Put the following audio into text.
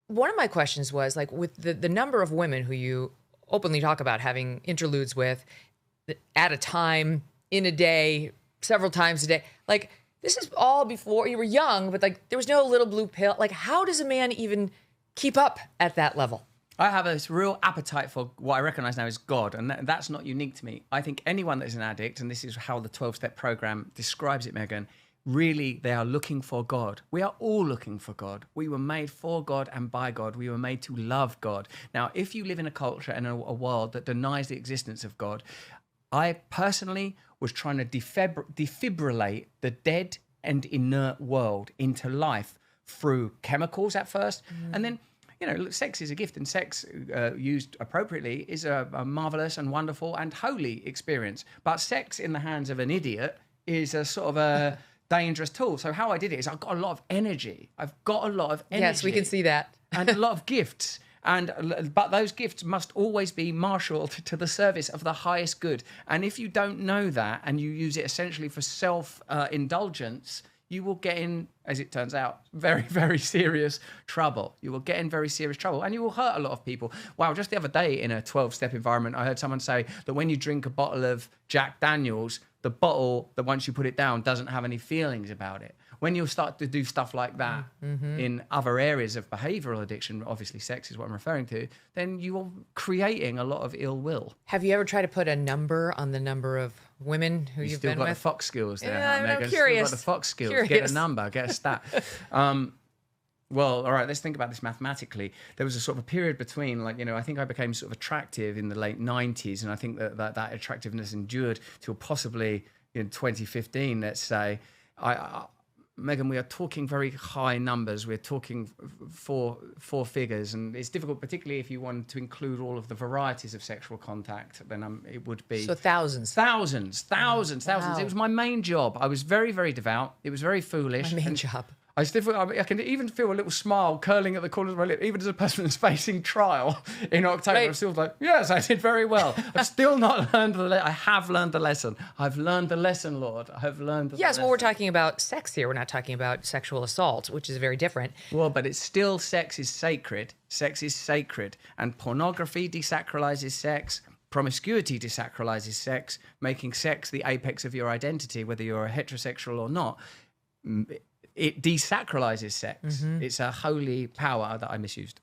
one of my questions was like with the number of women who you openly talk about having interludes with at a time, in a day, several times a day, like this is all before you were young, but like there was no little blue pill. Like how does a man even keep up at that level? I have this real appetite for what I recognize now is God, and that's not unique to me. I think anyone that is an addict, and this is how the 12-step program describes it, Megyn, really they are looking for God. We are all looking for God. We were made for God and by God. We were made to love God. Now, if you live in a culture and a world that denies the existence of God, I personally was trying to defibrillate the dead and inert world into life through chemicals at first, and then sex is a gift, and sex used appropriately is a marvelous and wonderful and holy experience. But sex in the hands of an idiot is a sort of a dangerous tool. So how I did it is I've got a lot of energy. I've got a lot of energy. Yes, we can see that. And a lot of gifts. But those gifts must always be marshaled to the service of the highest good. And if you don't know that and you use it essentially for self-indulgence, you will get in, as it turns out, very, very serious trouble. You will get in very serious trouble and you will hurt a lot of people. Wow, just the other day in a 12-step environment, I heard someone say that when you drink a bottle of Jack Daniels, the bottle, that once you put it down, doesn't have any feelings about it. When you start to do stuff like that in other areas of behavioral addiction, obviously sex is what I'm referring to, then you are creating a lot of ill will. Have you ever tried to put a number on the number of women who you've been with? You've still got the Fox skills there. Yeah, Megyn. I'm curious. Still got the Fox skills. Get a number, get a stat. Well, all right, let's think about this mathematically. There was a sort of a period between, I think I became sort of attractive in the late 90s, and I think that attractiveness endured till possibly in 2015, let's say. Megyn, we are talking very high numbers. We're talking four figures, and it's difficult, particularly if you want to include all of the varieties of sexual contact. Then it would be thousands. Wow. It was my main job. I was very, very devout. It was very foolish. My main job. I can even feel a little smile curling at the corners of my lip, even as a person that's facing trial in October. Right. I'm still like, yes, I did very well. I've still not learned I have learned the lesson. I've learned the lesson, Lord. I have learned the lesson. Yes, well, we're talking about sex here. We're not talking about sexual assault, which is very different. Well, but it's still sex is sacred. Sex is sacred. And pornography desacralizes sex. Promiscuity desacralizes sex, making sex the apex of your identity, whether you're a heterosexual or not. It desacralizes sex. It's a holy power that I misused.